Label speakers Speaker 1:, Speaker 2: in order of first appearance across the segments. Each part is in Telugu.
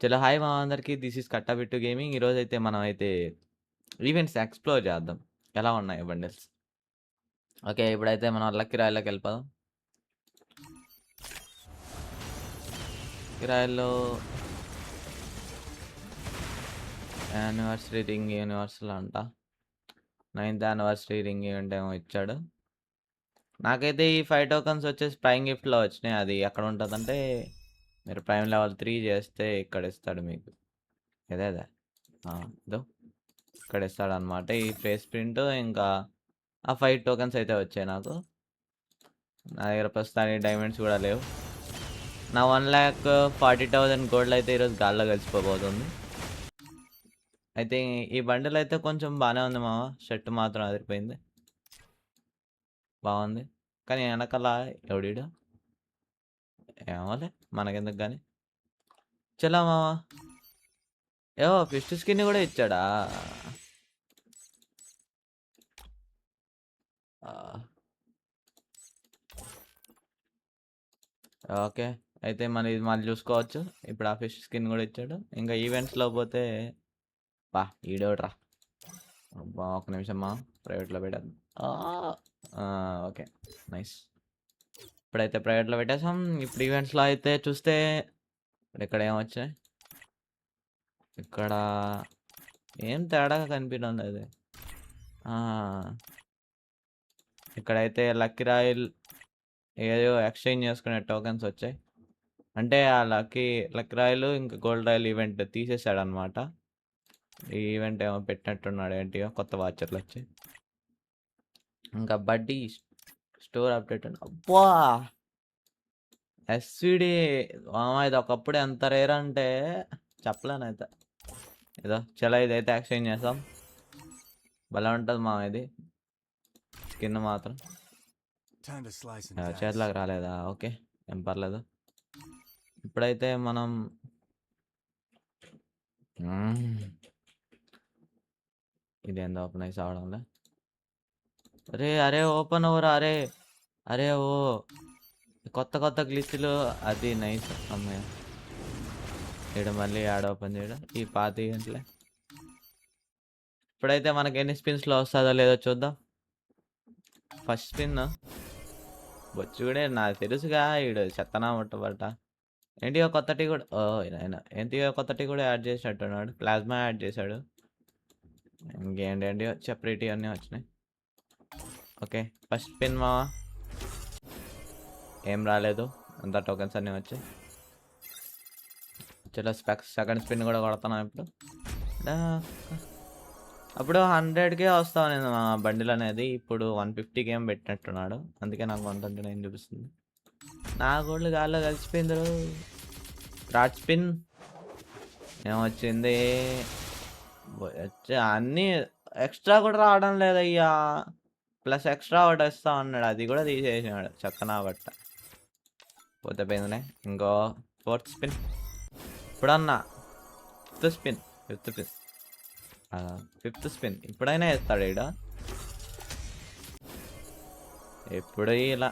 Speaker 1: చలో హాయ్ మా అందరికి. This is Kattabittu gaming. ఈరోజైతే మనం అయితే ఈవెంట్స్ ఎక్స్‌ప్లోర్ చేద్దాం. ఎలా ఉన్నాయి బండిల్స్? ఓకే. ఇప్పుడైతే మనం లక్కీ రాయల్లోకెళ్ళిపోదాం. లక్కీ రాయల్‌లో యానివర్సరీ రింగ్ యూనివర్సల్ అంట. 9థ్ యానివర్సరీ రింగ్ ఈవెంట్ ఏమో ఇచ్చాడు. నాకైతే ఈ 5 టోకెన్స్ వచ్చేసి ప్రైమ్ గిఫ్ట్‌లో వచ్చినాయి. అది ఎక్కడ ఉంటదంటే మీరు ప్రైమ్ లెవెల్ 3 చేస్తే ఇక్కడ ఇస్తాడు మీకు. ఇదే. ఇదో ఇక్కడ ఇస్తాడనమాట. ఈ ఫేస్ ప్రింట్ ఇంకా ఆ 5 టోకెన్స్ అయితే వచ్చాయి నాకు. నా దగ్గర ప్రస్తుతానికి డైమండ్స్ కూడా లేవు. నా 1,40,000 గోల్డ్ అయితే ఈరోజు గాల్లో కలిసిపోబోతుంది. అయితే ఈ బండిల్ అయితే కొంచెం బానే ఉంది మామ. షర్ట్ మాత్రం అదిరిపోయింది. బాగుంది. కానీ వెనకాల ఎవడీడు? ఏమోలే మనకెందుకు గాని. చలో మామ. ఏవో ఫిస్ట్ స్కిన్ కూడా ఇచ్చాడా? ఆ, ఓకే. అయితే మన ఇది మళ్ళీ చూసుకోవచ్చు. ఇప్పుడు ఆ ఫిష్ స్కిన్ కూడా ఇచ్చాడు. ఇంకా ఈవెంట్స్లో పోతే బా ఈడోడ్రా. అబ్బా ఒక నిమిషం మా ప్రైవేట్లో పెట్టాను. Okay nice. ఇప్పుడైతే ప్రైవేట్లో పెట్టేసాం. ఇప్పుడు ఈవెంట్స్లో అయితే చూస్తే ఇక్కడ ఏమొచ్చాయి? ఇక్కడ ఏం తేడాగా కనిపించడం లేదు. ఇక్కడైతే లక్కీ రాయల్ ఏదో ఎక్స్చేంజ్ చేసుకునే టోకెన్స్ వచ్చాయి. అంటే ఆ లక్కీ రాయల్ ఇంకా గోల్డ్ రాయల్ ఈవెంట్ తీసేసాడనమాట. ఈ ఈవెంట్ ఏమో పెట్టినట్టున్నాడు ఏంటి కొత్త వాచర్లు వచ్చి. ఇంకా బడ్డీ స్టోర్ అప్డేట్ అబ్బా ఎస్విడి ఇది ఒకప్పుడు ఎంత రేర్ అంటే చెప్పలేనైతే. ఏదో చలో ఇదైతే ఎక్స్చేంజ్ చేస్తాం. భలే ఉంటుంది మామ ఇది స్కిన్ మాత్రం. చేతిలోకి రాలేదా? ఓకే ఏం పర్లేదు. ఇప్పుడైతే మనం ఇదేందో ఓపెన్ అయితే అవడంలే. అరే ఓపెన్ అవ్వరా అరే. అరే ఓ కొత్త గ్లిచ్లు అది నైస్ అమ్మాయి. ఇక్కడ మళ్ళీ యాడ్ ఓపెన్ చేయడం ఈ పాతి గంటలే. ఇప్పుడైతే మనకి ఎన్ని స్పిన్స్లో వస్తుందో లేదో చూద్దాం. ఫస్ట్ స్పిన్ బొచ్చుడే నాకు తెలుసుగా ఈడు చెత్తనా ముట్టబట్ట. ఏంటి కొత్త టీ కూడా ఏంటి కొత్త టీ కూడా యాడ్ చేసినట్టున్నాడు. ప్లాస్మా యాడ్ చేశాడు. ఇంకేంటి సెపరేట్ అన్నీ వచ్చినాయి. ఓకే ఫస్ట్ స్పిన్ మా ఏం రాలేదు. అంతా టోకెన్స్ అన్నీ వచ్చాయి. చలో సెకండ్ స్పిన్ కూడా కొడుతున్నాం ఇప్పుడు. అప్పుడు 100కే వస్తావు నేను మా బండిల్ అనేది. ఇప్పుడు 150కి ఏం పెట్టినట్టున్నాడు. అందుకే నాకు 129 చూపిస్తుంది. నా గోల్డ్ గాల్లో కలిసిపోయింది. థర్డ్ స్పిన్ ఏమొచ్చింది? అన్నీ ఎక్స్ట్రా కూడా రావడం లేదయ్యా. ప్లస్ ఎక్స్ట్రా ఒకటి వస్తా అన్నాడు. అది కూడా తీసేసినాడు చక్కనా బట్ట. పోతే పోయిందిలే. ఇంకో ఫోర్త్ స్పిన్ ఇప్పుడన్నా. ఫిఫ్త్ స్పిన్ ఇప్పుడైనా వేస్తాడు ఈడ. ఎప్పుడు ఇలా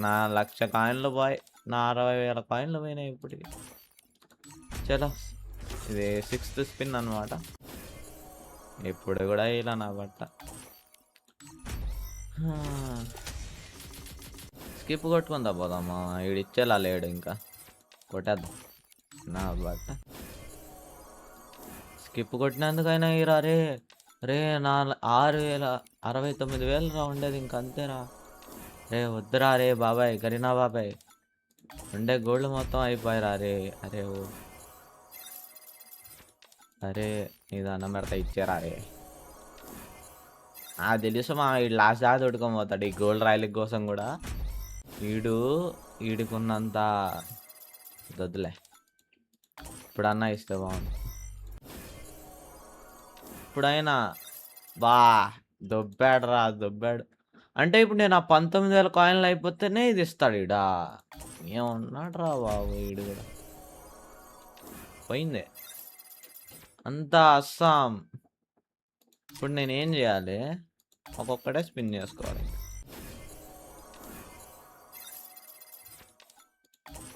Speaker 1: నా 1,00,000 కాయిన్లు పోయి నా 60,000 కాయిన్లు పోయినాయి ఇప్పటికి. చలో ఇది సిక్స్త్ స్పిన్ అనమాట. ఇప్పుడు కూడా ఇలా నా బట్ట స్కిప్ కొట్టుకుందా పోదామా. ఈడిచ్చేలా లేడు ఇంకా కొట్టేద్దాం నా బట్ట. స్కిప్ కొట్టినందుకైనా ఇరా రే నా 69,000 రా ఉండేది ఇంక అంతేరా. రే వద్దురా రే బాబాయ్ కరీనా బాబాయ్. ఉండే గోల్డ్ మొత్తం అయిపోయారా రే. అరే ఇది అన్నం పెడతా ఇచ్చారా రే. తెలుసు మా వీడు లాస్ట్ దాకా తొడుకొని ఈ గోల్డ్ రాయల్ కోసం కూడా. ఈడుకున్నంత వద్దులే. ఇప్పుడన్నా ఇస్తే బాగుంది. ఇప్పుడైనా దొబ్బాడు. అంటే ఇప్పుడు నేను ఆ 19,000 కాయిన్లు అయిపోతేనే ఇది ఇస్తాడు ఈడా. ఏమన్నాడు రా బాబు ఈడు కూడా. పోయింది అంతా అస్సాం. ఇప్పుడు నేనేం చేయాలి? ఒక్కొక్కటే స్పిన్ చేసుకోవాలి.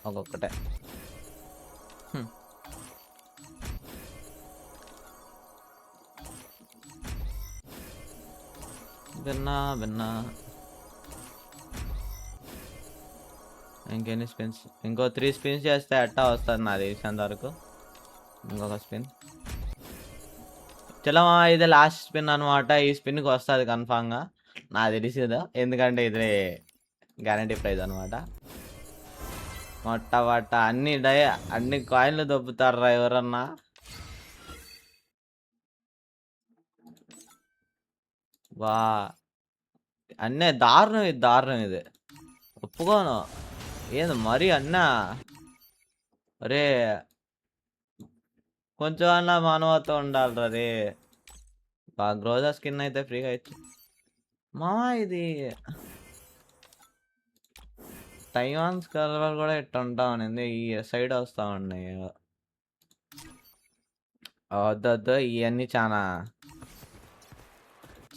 Speaker 1: ఒక్కొక్కటే విన్నా విన్నా. ఇంకెన్ని స్పిన్స్? ఇంకో 3 స్పిన్స్ చేస్తే అట్టా వస్తుంది నాకు తెలిసినంత వరకు. ఇంకొక స్పిన్. చలో మామ, ఇది లాస్ట్ స్పిన్ అనమాట. ఈ స్పిన్కి వస్తుంది కన్ఫామ్గా నాకు తెలిసేది, ఎందుకంటే ఇది గ్యారంటీ ప్రైజ్ అనమాట. మొట్ట అన్ని కాయిన్లు దొబ్బుతారా ఎవరన్నా? వా, అన్నీ దారుణం, ఇది దారుణం, ఇది ఒప్పుకోను. ఏంది మరి అన్నా? అరే కొంచెం అన్నా మానవత్వం ఉండాలిరా రే. గ్రోజా స్కిన్ అయితే ఫ్రీగా ఇచ్చి మా, ఇది తైవాన్ కలర్ కూడా ఇట్లా ఉంటా ఉన్నింది. ఈ సైడ్ వస్తా ఉన్నాయి. వద్దు, ఇవన్నీ చాలా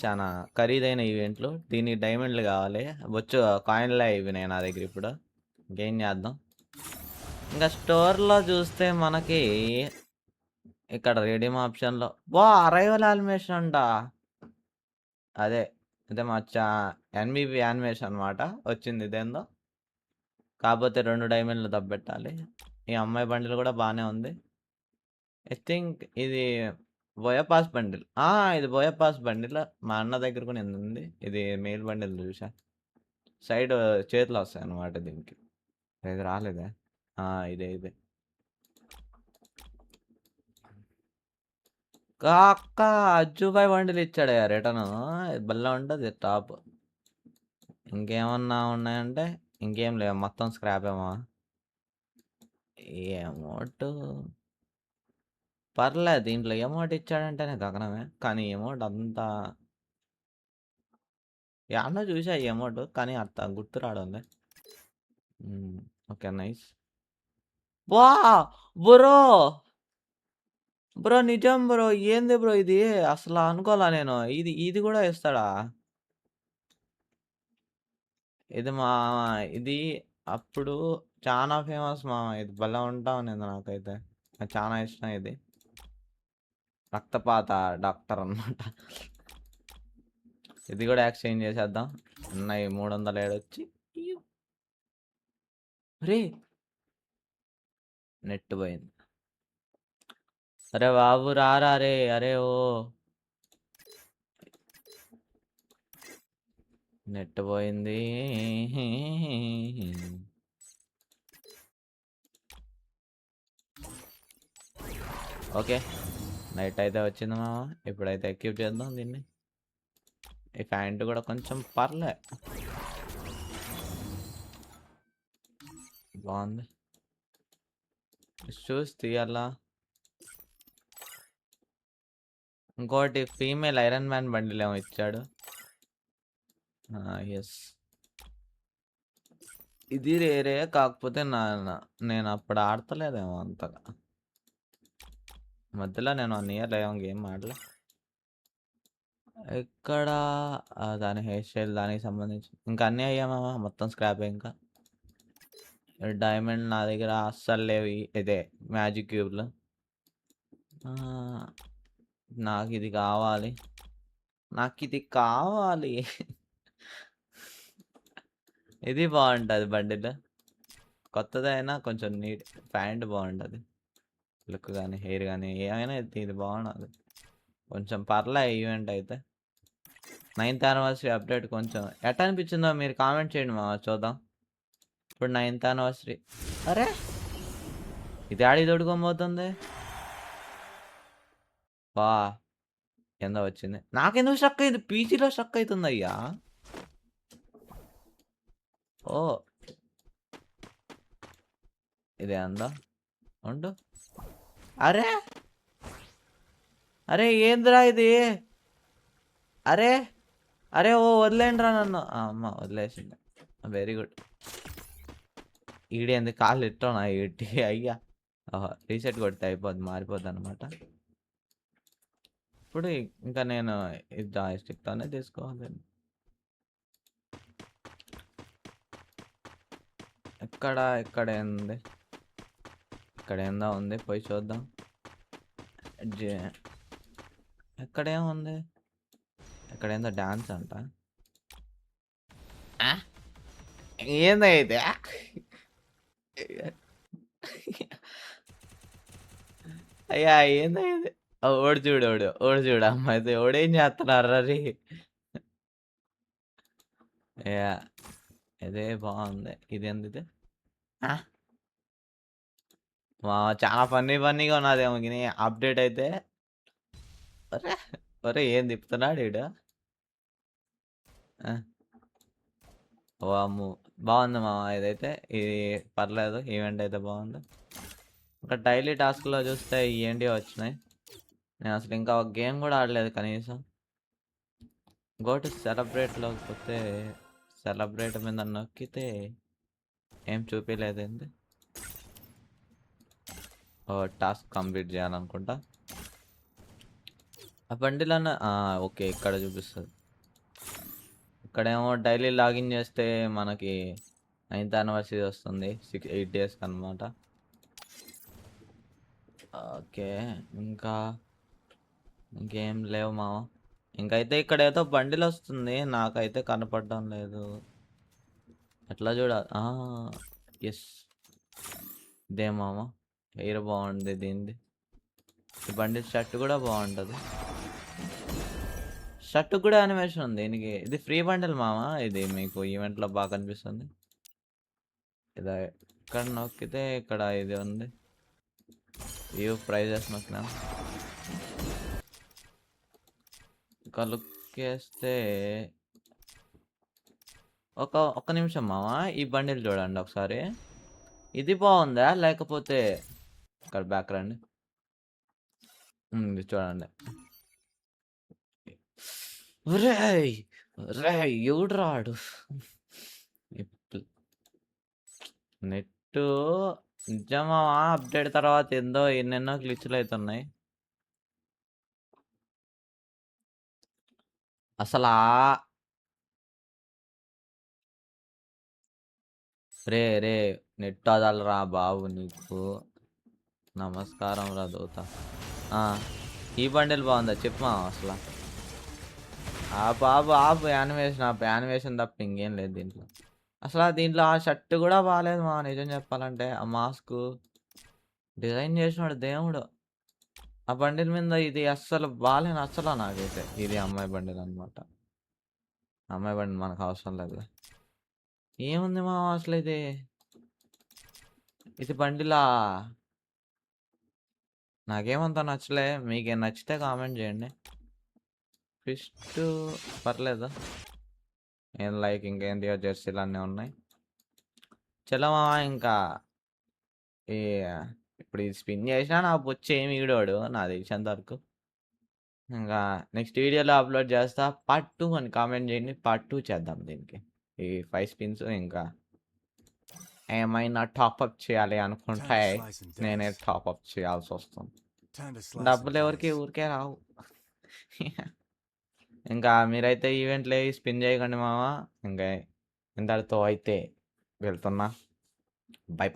Speaker 1: చాలా ఖరీదైన ఈవెంట్లు. దీనికి డైమండ్లు కావాలి. బొచ్చు కాయిన్లే ఇవి నా దగ్గర ఇప్పుడు. ఇంకేం చేద్దాం. ఇంకా స్టోర్లో చూస్తే మనకి ఇక్కడ రెడీమ్ ఆప్షన్లో అరైవల్ యానిమేషన్ అంట. అదే మా ఎన్బిబి యానిమేషన్ అనమాట వచ్చింది. ఇదేందో కాకపోతే 2 డైమండ్లు దబ్బెట్టాలి. ఈ అమ్మాయి బండిల్ కూడా బాగానే ఉంది. ఐ థింక్ ఇది బోయపాస్ బండిల్. ఇది బోయపాస్ బండిల్. మా అన్న దగ్గర కూడా ఉంది. ఇది మెయిల్ బండిల్ చూసా. సైడ్ చేతులు వస్తాయి అన్నమాట దీనికి. ఇది రాలేదే. ఇదే అక్క అజ్జుబాయ్ బండిల్ ఇచ్చాడు రిటర్న్. బల్ల ఉంటుంది టాప్. ఇంకేమన్నా ఉన్నాయంటే ఇంకేం లేవు, మొత్తం స్క్రాప్ ఏమో. అమౌంట్ పర్లేదు, దీంట్లో అమౌంట్ ఇచ్చాడంటేనే గగనమే. కానీ అమౌంట్ అంతా యాడనో చూసా ఈ అమౌంట్, కానీ అంత గుర్తు రావడం. Okay nice. వా బ్రో నిజం బ్రో, ఏంది బ్రో ఇది? అసలు అనుకోలే నేను. ఇది కూడా ఇస్తాడా? ఇది అప్పుడు చాలా ఫేమస్ మామ. ఇది భలే ఉంటా ఉన్నది నాకైతే. నాకు చాలా ఇష్టం ఇది. రక్తపాత డాక్టర్ అన్నమాట. ఇది కూడా ఎక్స్చేంజ్ చేసేద్దాం. ఉన్నాయి 307 వచ్చి. రే నెట్ పోయింది. అరే బాబు రారా రే. అరే ఓ నెట్ పోయింది. ఓకే నైట్ అయితే వచ్చింది మామ. ఇప్పుడైతే ఎక్యూప్ చేద్దాం దీన్ని. ఈ ప్యాంట్ కూడా కొంచెం పర్లే బాగుంది. షూస్ తీయాలా. ఇంకోటి ఫీమేల్ ఐరన్ మ్యాన్ బండిల్ ఏమో ఇచ్చాడు. ఎస్ ఇది రేరే, కాకపోతే నేను అప్పుడు ఆడతలేదేమో అంతగా. మధ్యలో నేను 1 ఇయర్ ఏమో గేమ్ ఆడలే. ఇక్కడ దాని హెయిర్ స్టైల్ దానికి సంబంధించి ఇంకా అన్నీ అయ్యామా, మొత్తం స్క్రాప్. ఇంకా డైమండ్ నా దగ్గర అస్సలు లేవు. ఇదే మ్యాజిక్ క్యూబ్లు. నాకు ఇది కావాలి. ఇది బాగుంటుంది బండిల్. కొత్తదైనా కొంచెం నీట్. ప్యాంట్ బాగుంటుంది. లుక్ కానీ హెయిర్ కానీ ఏమైనా ఇది బాగుండదు. కొంచెం పర్లే ఈవెంట్ అయితే. 9th యానివర్సరీ అప్డేట్ కొంచెం ఎట్లా అనిపించిందో మీరు కామెంట్ చేయండి మా, చూద్దాం. ఇప్పుడు 9th యానివర్సరీ. అరే ఇది ఆడి దొడుకోబోతుంది. వా ఎంత వచ్చింది? నాకెందుకు స్ట్రక్ అయింది? పీజీలో స్ట్రక్ అవుతుంది అయ్యా. ఓ ఇదే అందా ఉండు. అరే ఏంద్రా ఇది? అరే ఓ వదిలేండిరా నన్ను. అమ్మ వదిలేసింది. Very good. ఈడేంది కాళ్ళు ఇట్టోనా ఇట్టి అయ్యా. రీసెట్ కొడితే అయిపోద్ది, మారిపోద్ది అనమాట. ఇప్పుడు ఇంకా నేను జాయిస్టిక్తోనే తీసుకోవాలి. ఇక్కడ ఏంది? ఇక్కడ ఏందో ఉంది, పోయి చూద్దాం. ఎక్కడేముంది? ఇక్కడ ఏందో డాన్స్ అంట. ఆ! ఏందయ్య ఇది? అయ్యా! ఏందయ్య ఇది? ఓడు చూడు ఓడు చూడు అమ్మాయిది ఓడేం చేస్తున్నాడురా యాహ్! ఇదే బావుంది. ఇదేందిది? ఆ! చాలా ఫన్నీగా ఉన్నదేమో గాని అప్‌డేట్ అయితే ఒరేయ్! ఒరేయ్! ఏం తిప్పుతున్నాడు ఈడు? ఆ! వామ్మో! బావుంది మామ ఇదైతే. ఇది పర్లేదు. ఈవెంట్ అయితే బావుంది. ఇంకా డైలీ టాస్క్‌లో చూస్తే ఇయేంటివో వచ్చినాయి. నేనసలు ఇంకా ఒక గేమ్ గూడా ఆడలేదు కనీసం. గో టు సెలబ్రేట్‌లోకి పోతే సెలబ్రేట్ మీద నొక్కితే ఏం చూపియలేదేంది? ఓహ్! Task complete చేయాలనుకుంటా. ఆ బండిలన్న ఓకే. ఇక్కడ చూపిస్తది. ఇక్కడేమో డైలీ లాగిన్ చేస్తే మనకి 9థ్ యానివర్సరీ వస్తుంది. 8 డేస్‌కనమాట. ఓకే. ఇంకా ఇంకేం లేవు మామ. ఇంకైతే ఇక్కడేదో బండిలొస్తుంది. నాకైతే కనపడడం లేదు. ఎట్లా చూడాలి? యెస్. ఇదే మామ. ఎయిర్ బావుంది దీనిది. ఈ బండి షర్ట్ గూడా బావుంటది. షర్ట్‌కి గూడా యానిమేషన్ ఉంది దీనికి. ఇది ఫ్రీ బండిల్ మామ. ఇది మీకు ఈవెంట్‌లో బాగా కనిపిస్తుంది. ఇదా ఇక్కడ నొక్కితే ఇక్కడ ఇది ఉంది. వ్యూ ప్రైజెస్ నొక్కినా. ఇంకా లుక్కేస్తే ఒక్క నిమిషం మామ. ఈ బండిల్ చూడండి ఒకసారి. ఇది బావుందా? లేకపోతే ఇక్కడ బ్యాక్ రండి. ఇది చూడండి. ఒరేయ్! ఒరేయ్! ఎవడురా ఆడు? ఇప్పు నెట్టు నిజమా అప్‌డేట్ తర్వాత ఏందో ఎన్నెన్నో గ్లిచ్‌లయితున్నాయి. అసలా రేయ్! నెట్ వదలరా బాబు నీకు. నమస్కారం రా దూత. ఆ! ఈ బండిల్ బావుందా చెప్పు మామ అసల. ఆపు యానిమేషన్ ఆపు. యానిమేషన్ తప్ప ఇంకేం లేదు దీంట్లో. దీంట్లో ఆ షర్ట్ గూడా బాలేదు మామ నిజం చెప్పాలంటే. ఆ మాస్కు డిజైన్ చేసినోడు దేవుడు. ఆ బండిల్ మీద ఇది అస్సలు నచ్చలా నాకైతే. ఇది అమ్మాయి బండిలనమాట. అమ్మాయి బండి మనకవసరం లేదులే. ఏముంది మామ అసలిది? ఇది బండిలా? నాకేమంత నచ్చలే. మీకేం నచ్చితే కామెంట్ జేయండి. ఫిస్టు పర్లేదు. నేను లైక్ ఇంకేంటియో జెర్సీలన్నీ ఉన్నాయి. చలో మామ ఇంకా ఈ ఇప్పుడు ఇది స్పిన్ చేసినా నా బొచ్చు ఏమి ఈడోడు నాకు తెలిసినంత వరకు. ఇంకా నెక్స్ట్ వీడియోలో అప్‌లోడ్ చేస్తా. పార్ట్ 2 అని కామెంట్ చేయండి. పార్ట్ 2 చేద్దాం దీనికి. ఈ 5 స్పిన్స్ ఇంకా ఏమైనా టాపప్ చేయాలి
Speaker 2: Time to
Speaker 1: అనుకుంటే
Speaker 2: slice and
Speaker 1: నేనే
Speaker 2: dice.
Speaker 1: టాపప్ చేయాల్సొస్తుంది.
Speaker 2: Time to slice and
Speaker 1: డబ్బులెవరికీ
Speaker 2: dice.
Speaker 1: ఊరికే రావు. ఇంకా మీరైతే ఈవెంట్‌లేవి స్పిన్ చేయకండి మామ. ఇంకా ఇంతటితో అయితే వెళ్తున్నా. బై.